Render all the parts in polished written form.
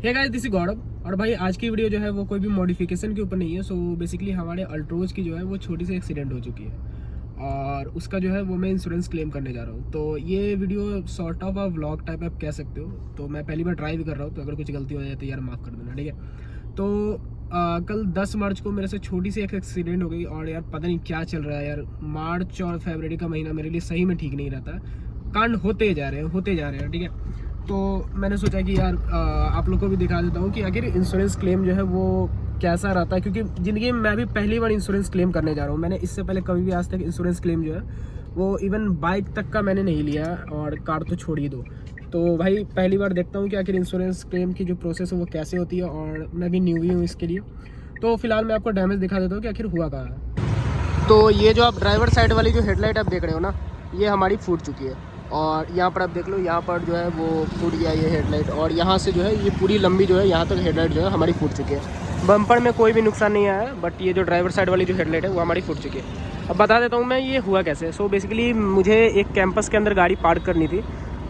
Hey guys, this is गौरव। और भाई आज की वीडियो जो है वो कोई भी मॉडिफिकेशन के ऊपर नहीं है। सो बेसिकली हमारे अल्ट्रोज की जो है वो छोटी सी एक्सीडेंट हो चुकी है और उसका जो है वो मैं इंश्योरेंस क्लेम करने जा रहा हूँ। तो ये video sort of vlog type आप कह सकते हो। तो मैं पहली बार ट्राई भी कर रहा हूँ, तो अगर कुछ गलती हो जाए तो यार माफ़ कर देना, ठीक है। तो कल 10 मार्च को मेरे से छोटी सी एक एक्सीडेंट हो गई और यार पता नहीं क्या चल रहा है यार। मार्च और फरवरी का महीना मेरे लिए सही में ठीक नहीं रहता। कांड होते जा रहे हैं, ठीक है। तो मैंने सोचा कि यार आप लोग को भी दिखा देता हूँ कि आखिर इंश्योरेंस क्लेम जो है वो कैसा रहता है, क्योंकि ज़िंदगी में मैं भी पहली बार इंश्योरेंस क्लेम करने जा रहा हूँ। मैंने इससे पहले कभी भी आज तक इंश्योरेंस क्लेम जो है वो इवन बाइक तक का मैंने नहीं लिया और कार तो छोड़ ही दो। तो भाई पहली बार देखता हूँ कि आखिर इंश्योरेंस क्लेम की जो प्रोसेस है वो कैसे होती है, और मैं भी न्यू ही हूँ इसके लिए। तो फिलहाल मैं आपको डैमेज दिखा देता हूँ कि आखिर हुआ कहाँ है। तो ये जो आप ड्राइवर साइड वाली जो हेडलाइट आप देख रहे हो ना, ये हमारी फूट चुकी है। और यहाँ पर आप देख लो, यहाँ पर जो है वो फूट गया ये हेडलाइट, और यहाँ से जो है ये पूरी लंबी जो है यहाँ तक हेडलाइट जो है हमारी फूट चुकी है। बम्पर में कोई भी नुकसान नहीं आया है, बट ये जो ड्राइवर साइड वाली जो हेडलाइट है वो हमारी फूट चुकी है। अब बता देता हूँ मैं ये हुआ कैसे। सो बेसिकली मुझे एक कैंपस के अंदर गाड़ी पार्क करनी थी,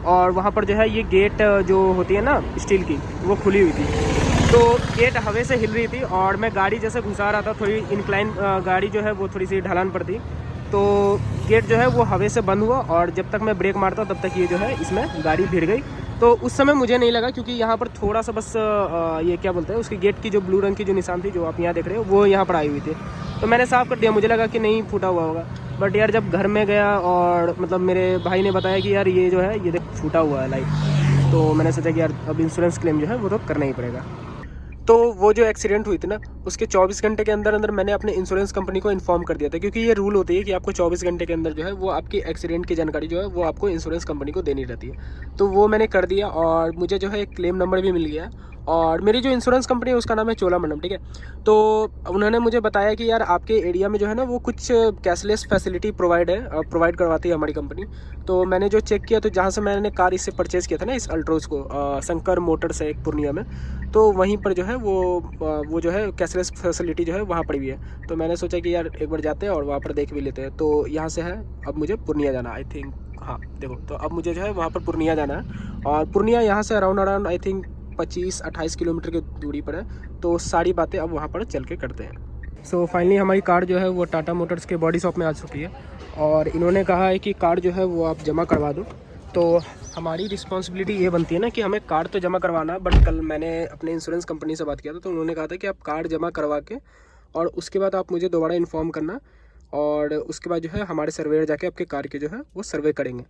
और वहाँ पर जो है ये गेट जो होती है ना स्टील की, वो खुली हुई थी। तो गेट हवा से हिल रही थी और मैं गाड़ी जैसे घुसा रहा था, थोड़ी इंक्लाइन गाड़ी जो है वो थोड़ी सी ढलान पर थी। तो गेट जो है वो हवा से बंद हुआ, और जब तक मैं ब्रेक मारता तब तक ये जो है इसमें गाड़ी भिड़ गई। तो उस समय मुझे नहीं लगा, क्योंकि यहाँ पर थोड़ा सा बस ये क्या बोलते हैं उसकी गेट की जो ब्लू रंग की जो निशान थी जो आप यहाँ देख रहे हो वो यहाँ पर आई हुई थी। तो मैंने साफ़ कर दिया, मुझे लगा कि नहीं फूटा हुआ होगा। बट यार जब घर में गया और मतलब मेरे भाई ने बताया कि यार ये जो है ये देख फूटा हुआ है लाइट। तो मैंने सोचा कि यार अब इंश्योरेंस क्लेम जो है वो तो करना ही पड़ेगा। तो वो जो एक्सीडेंट हुई थी ना, उसके 24 घंटे के अंदर अंदर मैंने अपने इंश्योरेंस कंपनी को इन्फॉर्म कर दिया था, क्योंकि ये रूल होती है कि आपको 24 घंटे के अंदर जो है वो आपकी एक्सीडेंट की जानकारी जो है वो आपको इंश्योरेंस कंपनी को देनी रहती है। तो वो मैंने कर दिया, और मुझे जो है एक क्लेम नंबर भी मिल गया। और मेरी जो इंश्योरेंस कंपनी है उसका नाम है चोलामंडलम, ठीक है। तो उन्होंने मुझे बताया कि यार आपके एरिया में जो है ना वो कुछ कैशलेस फैसिलिटी प्रोवाइड करवाती है हमारी कंपनी। तो मैंने जो चेक किया, तो जहाँ से मैंने कार इससे परचेज़ किया था ना, इस अल्ट्रोज को, शंकर मोटर्स है एक पूर्णिया में। तो वहीं पर जो है वो जो है कैशलेस फैसिलिटी जो है वहाँ पर भी है। तो मैंने सोचा कि यार एक बार जाते हैं और वहाँ पर देख भी लेते हैं। तो यहाँ से है, अब मुझे पूर्णिया जाना आई थिंक। हाँ देखो, तो अब मुझे जो है वहाँ पर पूर्णिया जाना है, और पूर्णिया यहाँ से अराउंड आई थिंक 25-28 किलोमीटर की दूरी पर है। तो सारी बातें अब वहाँ पर चल के करते हैं। सो फाइनली हमारी कार जो है वो टाटा मोटर्स के बॉडी शॉप में आ चुकी है, और इन्होंने कहा है कि कार जो है वो आप जमा करवा दो। तो हमारी रिस्पॉन्सिबिलिटी ये बनती है ना कि हमें कार तो जमा करवाना। बट कल मैंने अपने इंश्योरेंस कंपनी से बात किया था, तो उन्होंने कहा था कि आप कार जमा करवा के और उसके बाद आप मुझे दोबारा इन्फॉर्म करना, और उसके बाद जो है हमारे सर्वेयर जाके आपके कार के जो है वो सर्वे करेंगे।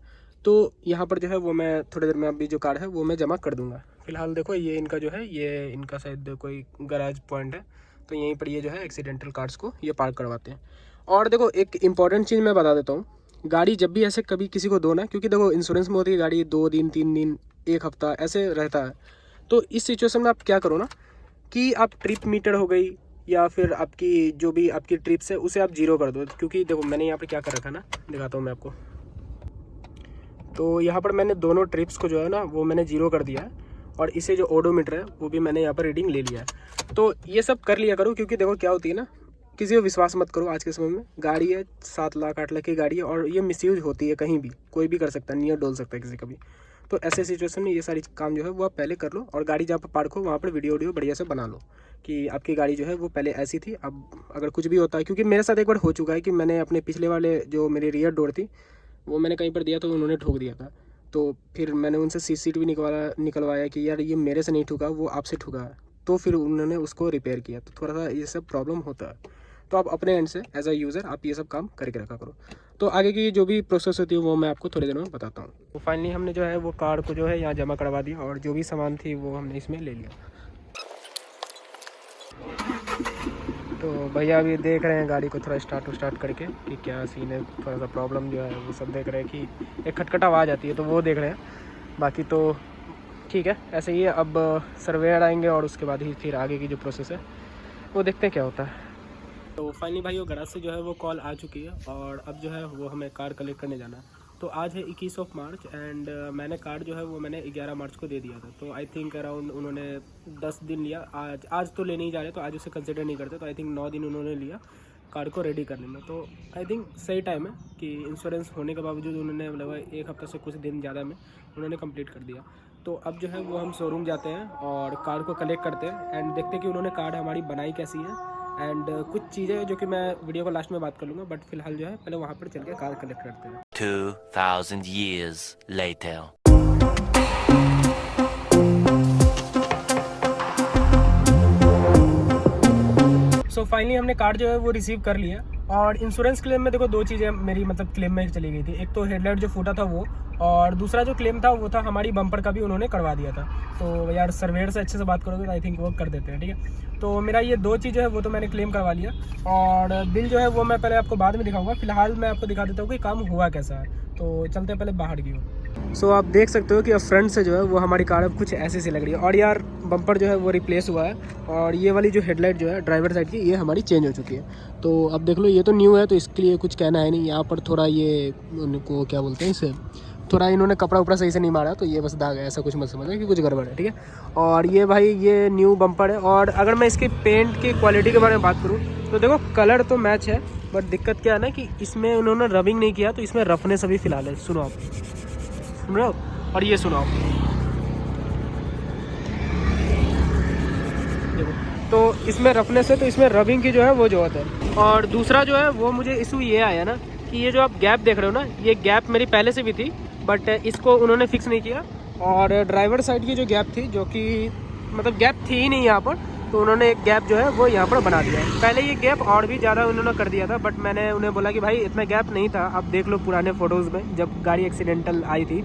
तो यहाँ पर जो है वो मैं थोड़ी देर में अभी जो कार है वो मैं जमा कर दूँगा। फिलहाल देखो, ये इनका जो है ये इनका शायद कोई गैराज पॉइंट है, तो यहीं पर ये जो है एक्सीडेंटल कार्स को ये पार्क करवाते हैं। और देखो एक इम्पॉर्टेंट चीज़ मैं बता देता हूँ, गाड़ी जब भी ऐसे कभी किसी को दो ना, क्योंकि देखो इंश्योरेंस में होती है गाड़ी 2 दिन 3 दिन 1 हफ्ता ऐसे रहता है। तो इस सिचुएशन में आप क्या करो ना, कि आप ट्रिप मीटर हो गई या फिर आपकी जो भी आपकी ट्रिप्स है उसे आप 0 कर दो। क्योंकि देखो मैंने यहाँ पर क्या कर रखा है ना, दिखाता हूँ मैं आपको। तो यहाँ पर मैंने दोनों ट्रिप्स को जो है ना वो मैंने 0 कर दिया है, और इसे जो ओडोमीटर है वो भी मैंने यहाँ पर रीडिंग ले लिया है। तो ये सब कर लिया करो, क्योंकि देखो क्या होती है ना, किसी को विश्वास मत करो। आज के समय में गाड़ी है 7 लाख 8 लाख की गाड़ी है, और ये मिसयूज होती है, कहीं भी कोई भी कर सकता है, नियर डोल सकता है किसी का भी। तो ऐसे सिचुएशन में ये सारी काम जो है वो आप पहले कर लो, और गाड़ी जहाँ पर पार्क हो वहाँ पर वीडियो बढ़िया से बना लो कि आपकी गाड़ी जो है वो पहले ऐसी थी। अब अगर कुछ भी होता है, क्योंकि मेरे साथ एक बार हो चुका है कि मैंने अपने पिछले वाले जो मेरी रियर डोर थी वो मैंने कहीं पर दिया, तो उन्होंने ठोक दिया था। तो फिर मैंने उनसे सीसीटीवी निकलवाया कि यार ये मेरे से नहीं ठुका, वो आपसे ठुका है। तो फिर उन्होंने उसको रिपेयर किया। तो थोड़ा सा ये सब प्रॉब्लम होता है। तो आप अपने एंड से एज अ यूज़र आप ये सब काम करके रखा करो। तो आगे की जो भी प्रोसेस होती है वो मैं आपको थोड़ी देर में बताता हूँ। तो फाइनली हमने जो है वो कार को जो है यहाँ जमा करवा दिया, और जो भी सामान थी वो हमने इसमें ले लिया। तो भैया अभी देख रहे हैं गाड़ी को थोड़ा स्टार्ट करके कि क्या सीन है। थोड़ा सा प्रॉब्लम जो है वो सब देख रहे हैं कि एक खटखट आवाज़ आती है, तो वो देख रहे हैं। बाकी तो ठीक है, ऐसे ही है। अब सर्वेयर आएंगे और उसके बाद ही फिर आगे की जो प्रोसेस है वो देखते हैं क्या होता है। तो फाइनली भाई वो गैराज से जो है वो कॉल आ चुकी है, और अब जो है वो हमें कार कलेक्ट करने जाना है। तो आज है 21 मार्च, एंड मैंने कार जो है वो मैंने 11 मार्च को दे दिया था। तो आई थिंक अराउंड उन्होंने 10 दिन लिया। आज तो ले नहीं जा रहे, तो आज उसे कंसिडर नहीं करते। तो आई थिंक 9 दिन उन्होंने लिया कार को रेडी करने में। तो आई थिंक सही टाइम है कि इंश्योरेंस होने के बावजूद उन्होंने लगभग 1 हफ्ता से कुछ दिन ज़्यादा में उन्होंने कंप्लीट कर दिया। तो अब जो है वो हम शोरूम जाते हैं और कार को कलेक्ट करते हैं एंड देखते हैं कि उन्होंने कार हमारी बनाई कैसी है एंड कुछ चीज़ें जो कि मैं वीडियो को लास्ट में बात कर लूँगा, बट फिलहाल जो है पहले वहाँ पर चल के कार कलेक्ट करते हैं। 2000 years later. सो फाइनली हमने कार जो है वो रिसीव कर लिया। और इंश्योरेंस क्लेम में देखो दो चीज़ें मेरी मतलब क्लेम में चली गई थी। एक तो हेडलाइट जो फूटा था वो, और दूसरा जो क्लेम था वो था हमारी बम्पर का भी उन्होंने करवा दिया था। तो यार सर्वेयर से अच्छे से बात करोगे तो आई थिंक वो कर देते हैं, ठीक है। तो मेरा ये दो चीज़ जो है वो तो मैंने क्लेम करवा लिया, और बिल जो है वो मैं पहले आपको बाद में दिखाऊंगा। फिलहाल मैं आपको दिखा देता हूँ कि काम हुआ कैसा है। तो चलते हैं पहले बाहर की ओर। सो आप देख सकते हो कि अब फ्रंट से जो है वो हमारी कार अब कुछ ऐसी सी लग रही है। और यार बम्पर जो है वो रिप्लेस हुआ है, और ये वाली जो हेडलाइट जो है ड्राइवर साइड की ये हमारी चेंज हो चुकी है। तो अब देख लो ये तो न्यू है तो इसके लिए कुछ कहना है नहीं। यहाँ पर थोड़ा ये उनको क्या बोलते हैं इसे, थोड़ा इन्होंने कपड़ा उपड़ा सही से नहीं मारा तो ये बस दाग है, ऐसा कुछ मत समझना कि कुछ गड़बड़ है, ठीक है। और ये भाई ये न्यू बम्पर है। और अगर मैं इसके पेंट की क्वालिटी के बारे में बात करूँ तो देखो कलर तो मैच है, बट दिक्कत क्या है ना कि इसमें उन्होंने रबिंग नहीं किया, तो इसमें रफनेस अभी फिलहाल है। सुनो आप, सुन रहे हो? और ये सुनो आप, देखो तो इसमें रफनेस है, तो इसमें रबिंग की जो है वो जरूरत है। और दूसरा जो है वो मुझे इशू ये आया ना कि ये जो आप गैप देख रहे हो ना, ये गैप मेरी पहले से भी थी, बट इसको उन्होंने फिक्स नहीं किया। और ड्राइवर साइड की जो गैप थी, जो कि मतलब गैप थी ही नहीं यहाँ पर, तो उन्होंने एक गैप जो है वो यहाँ पर बना दिया है। पहले ये गैप और भी ज़्यादा उन्होंने कर दिया था, बट मैंने उन्हें बोला कि भाई इतना गैप नहीं था। आप देख लो पुराने फ़ोटोज़ में जब गाड़ी एक्सीडेंटल आई थी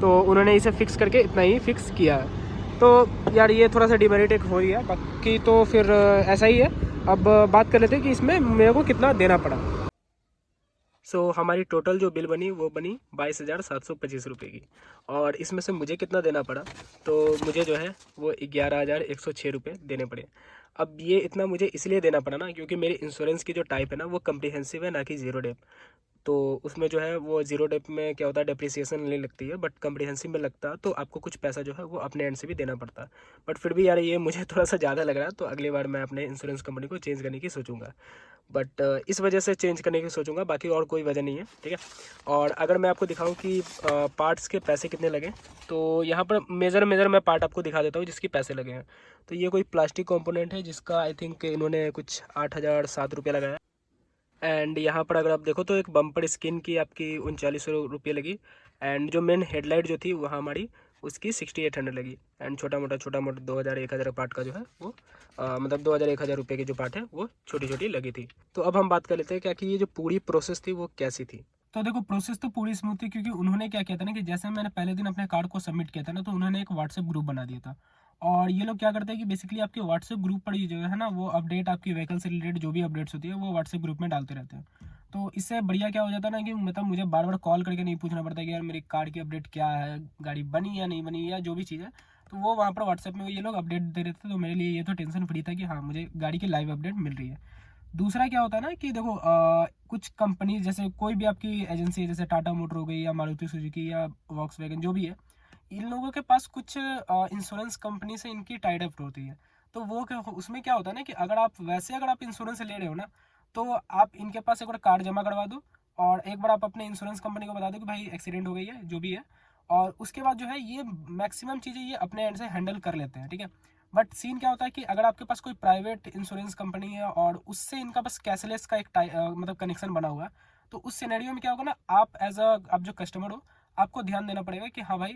तो उन्होंने इसे फिक्स करके इतना ही फिक्स किया है। तो यार ये थोड़ा सा डिमेरिट एक हो रही है, बाकी तो फिर ऐसा ही है। अब बात कर लेते हैं कि इसमें मेरे को कितना देना पड़ा। हमारी टोटल जो बिल बनी वो बनी 22,725 रुपये की, और इसमें से मुझे कितना देना पड़ा, तो मुझे जो है वो 11,106 रुपये देने पड़े। अब ये इतना मुझे इसलिए देना पड़ा ना क्योंकि मेरी इंश्योरेंस की जो टाइप है ना वो कम्प्रिहेंसिव है, ना कि ज़ीरो डेप। तो उसमें जो है वो ज़ीरो डेप में क्या होता है, डेप्रिसिएशन नहीं लगती है, बट कम्प्रिहेंसिव में लगता है, तो आपको कुछ पैसा जो है वो अपने एंड से भी देना पड़ता है। बट फिर भी यार ये मुझे थोड़ा सा ज़्यादा लग रहा है, तो अगली बार मैं अपने इंश्योरेंस कंपनी को चेंज करने की सोचूंगा। बट इस वजह से चेंज करने की सोचूंगा, बाकी और कोई वजह नहीं है, ठीक है। और अगर मैं आपको दिखाऊं कि पार्ट्स के पैसे कितने लगे, तो यहाँ पर मेजर मैं पार्ट आपको दिखा देता हूँ जिसके पैसे लगे हैं। तो ये कोई प्लास्टिक कंपोनेंट है जिसका आई थिंक इन्होंने कुछ 8,007 रुपये लगाया। एंड यहाँ पर अगर आप देखो तो एक बम्पर स्किन की आपकी 3900 रुपये लगी। एंड जो मेन हेडलाइट जो थी वहाँ हमारी उसकी 6800 लगी। एंड छोटा मोटा 2000 1000 पार्ट का जो है वो मतलब 2000 1000 रुपये की जो पार्ट है वो छोटी छोटी लगी थी। तो अब हम बात कर लेते हैं क्या कि ये जो पूरी प्रोसेस थी वो कैसी थी। तो देखो प्रोसेस तो पूरी स्मूथ थी, क्योंकि उन्होंने क्या किया था ना कि जैसे मैंने पहले दिन अपने कार्ड को सबमिट किया था ना, तो उन्होंने एक व्हाट्सएप ग्रुप बना दिया था। और ये लोग क्या करते हैं कि बेसिकली आपके व्हाट्सएप ग्रुप पर ये जो है ना वो अपडेट, आपकी व्हीकल से रिलेटेड जो भी अपडेट्स होती है वो व्हाट्सएप ग्रुप में डालते रहते हैं। तो इससे बढ़िया क्या हो जाता है ना कि मतलब मुझे बार बार कॉल करके नहीं पूछना पड़ता कि यार मेरी कार की अपडेट क्या है, गाड़ी बनी या नहीं बनी या जो भी चीज़ है, तो वो वहाँ पर व्हाट्सएप में ये लोग अपडेट दे रहे थे। तो मेरे लिए ये तो टेंशन फ्री था कि हाँ मुझे गाड़ी की लाइव अपडेट मिल रही है। दूसरा क्या होता है ना कि देखो कुछ कंपनी जैसे कोई भी आपकी एजेंसी है, जैसे टाटा मोटर हो गई या मारुति सुजुकी या वॉक्सवैगन जो भी है, इन लोगों के पास कुछ इंश्योरेंस कंपनी से इनकी टाइड अप होती है। तो वो क्या उसमें क्या होता है ना कि अगर आप इंश्योरेंस ले रहे हो ना, तो आप इनके पास एक बार कार्ड जमा करवा दो, और एक बार आप अपने इंश्योरेंस कंपनी को बता दो कि भाई एक्सीडेंट हो गई है जो भी है, और उसके बाद जो है ये मैक्सिमम चीज़ें ये अपने एंड से हैंडल कर लेते हैं, ठीक है। बट सीन क्या होता है कि अगर आपके पास कोई प्राइवेट इंश्योरेंस कंपनी है और उससे इनका बस कैशलेस का एक मतलब कनेक्शन बना हुआ है, तो उस सिनेरियो में क्या होगा ना, आप जो कस्टमर हो, आपको ध्यान देना पड़ेगा कि हाँ भाई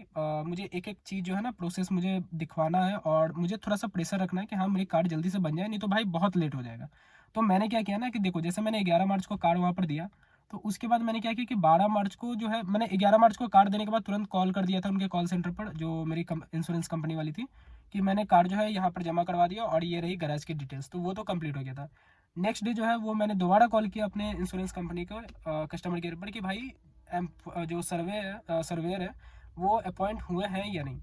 मुझे एक एक चीज़ जो है ना प्रोसेस मुझे दिखवाना है, और मुझे थोड़ा सा प्रेशर रखना है कि हाँ मेरी कार्ड जल्दी से बन जाए, नहीं तो भाई बहुत लेट हो जाएगा। तो मैंने क्या किया ना कि देखो जैसे मैंने 11 मार्च को कार्ड वहाँ पर दिया, तो उसके बाद मैंने क्या किया कि 12 मार्च को जो है मैंने 11 मार्च को कार्ड देने के बाद तुरंत कॉल कर दिया था उनके कॉल सेंटर पर, जो मेरी इंश्योरेंस कंपनी वाली थी, कि मैंने कार्ड जो है यहाँ पर जमा करवा दिया और ये रही गैराज की डिटेल्स। तो वो तो कंप्लीट हो गया था। नेक्स्ट डे जो है वो मैंने दोबारा कॉल किया अपने इंश्योरेंस कंपनी को कस्टमर केयर पर कि भाई जो सर्वेयर है वो अपॉइंट हुए हैं या नहीं।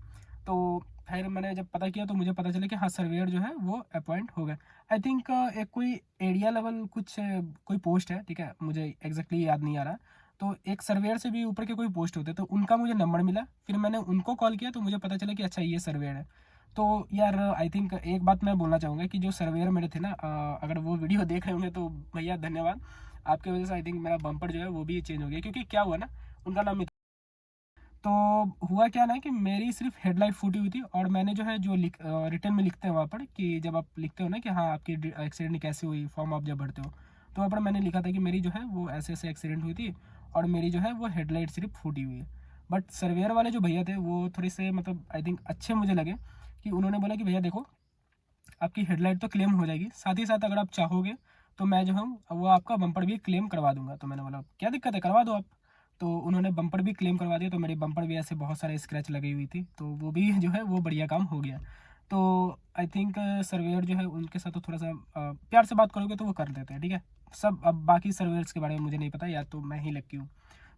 तो फिर मैंने जब पता किया तो मुझे पता चला कि हाँ सर्वेयर जो है वो अपॉइंट हो गए। आई थिंक एक कोई एरिया लेवल कुछ कोई पोस्ट है, ठीक है, मुझे एग्जैक्टली याद नहीं आ रहा। तो एक सर्वेयर से भी ऊपर के कोई पोस्ट होते, तो उनका मुझे नंबर मिला, फिर मैंने उनको कॉल किया तो मुझे पता चला कि अच्छा ये सर्वेयर है। तो यार आई थिंक एक बात मैं बोलना चाहूँगा कि जो सर्वेयर मेरे थे ना, अगर वो वीडियो देख रहे होंगे तो भैया धन्यवाद, आपकी वजह से आई थिंक मेरा बम्पर जो है वो भी चेंज हो गया। क्योंकि क्या हुआ ना, उनका नाम तो हुआ क्या ना कि मेरी सिर्फ हेडलाइट फूटी हुई थी, और मैंने जो है जो रिटर्न में लिखते हैं वहाँ पर, कि जब आप लिखते हो ना कि हाँ आपकी एक्सीडेंट कैसे हुई, फॉर्म आप जब भरते हो, तो वहाँ पर मैंने लिखा था कि मेरी जो है वो ऐसे ऐसे एक्सीडेंट हुई थी और मेरी जो है वो हेडलाइट सिर्फ फूटी हुई है। बट सर्वेयर वाले जो भैया थे वो थोड़े से मतलब आई थिंक अच्छे मुझे लगे, कि उन्होंने बोला कि भैया देखो आपकी हेडलाइट तो क्लेम हो जाएगी, साथ ही साथ अगर आप चाहोगे तो मैं जो हूँ वो आपका बम्पर भी क्लेम करवा दूंगा। तो मैंने बोला क्या दिक्कत है, करवा दो आप। तो उन्होंने बम्पर भी क्लेम करवा दिया, तो मेरे बम्पर भी ऐसे बहुत सारे स्क्रैच लगी हुई थी, तो वो भी जो है वो बढ़िया काम हो गया। तो आई थिंक सर्वेयर जो है उनके साथ तो थोड़ा सा प्यार से बात करोगे तो वो कर देते हैं, ठीक है। सब अब बाकी सर्वेयर्स के बारे में मुझे नहीं पता, या तो मैं ही लकी हूँ।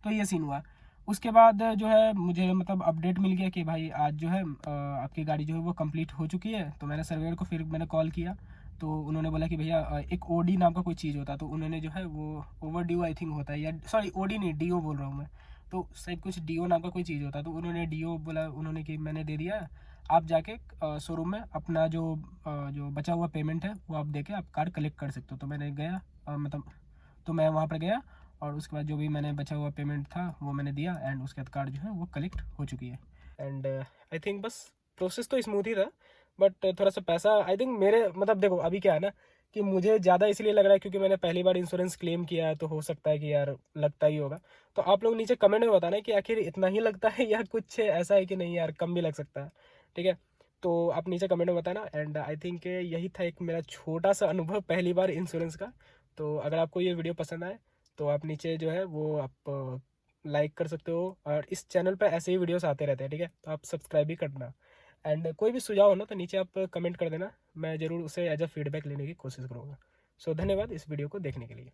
तो ये सीन हुआ। उसके बाद जो है मुझे मतलब अपडेट मिल गया कि भाई आज जो है आपकी गाड़ी जो है वो कंप्लीट हो चुकी है। तो मैंने सर्वेयर को फिर मैंने कॉल किया, तो उन्होंने बोला कि भैया एक ओडी नाम का कोई चीज़ होता है, तो उन्होंने जो है वो ओवर ड्यू आई थिंक होता है, या सॉरी ओडी नहीं डीओ बोल रहा हूँ मैं, तो शायद कुछ डीओ नाम का कोई चीज़ होता है। तो उन्होंने डीओ बोला, उन्होंने कि मैंने दे दिया, आप जाके शोरूम में अपना जो बचा हुआ पेमेंट है वो आप दे के आप कार कलेक्ट कर सकते हो। तो मैंने गया मतलब तो मैं वहाँ पर गया, और उसके बाद जो भी मैंने बचा हुआ पेमेंट था वो मैंने दिया, एंड उसके बाद कार जो है वो कलेक्ट हो चुकी है। एंड आई थिंक बस प्रोसेस तो स्मूथ ही था, बट थोड़ा सा पैसा आई थिंक मेरे मतलब देखो अभी क्या है ना कि मुझे ज़्यादा इसलिए लग रहा है क्योंकि मैंने पहली बार इंश्योरेंस क्लेम किया है, तो हो सकता है कि यार लगता ही होगा। तो आप लोग नीचे कमेंट में बताना कि आखिर इतना ही लगता है या कुछ ऐसा है कि नहीं यार कम भी लग सकता है, ठीक है। तो आप नीचे कमेंट में बताना। एंड आई थिंक यही था एक मेरा छोटा सा अनुभव पहली बार इंश्योरेंस का। तो अगर आपको ये वीडियो पसंद आए तो आप नीचे जो है वो आप लाइक कर सकते हो, और इस चैनल पर ऐसे ही वीडियोस आते रहते हैं, ठीक है। तो आप सब्सक्राइब भी करना। एंड कोई भी सुझाव हो ना तो नीचे आप कमेंट कर देना, मैं ज़रूर उसे एज अ फीडबैक लेने की कोशिश करूँगा। सो धन्यवाद इस वीडियो को देखने के लिए।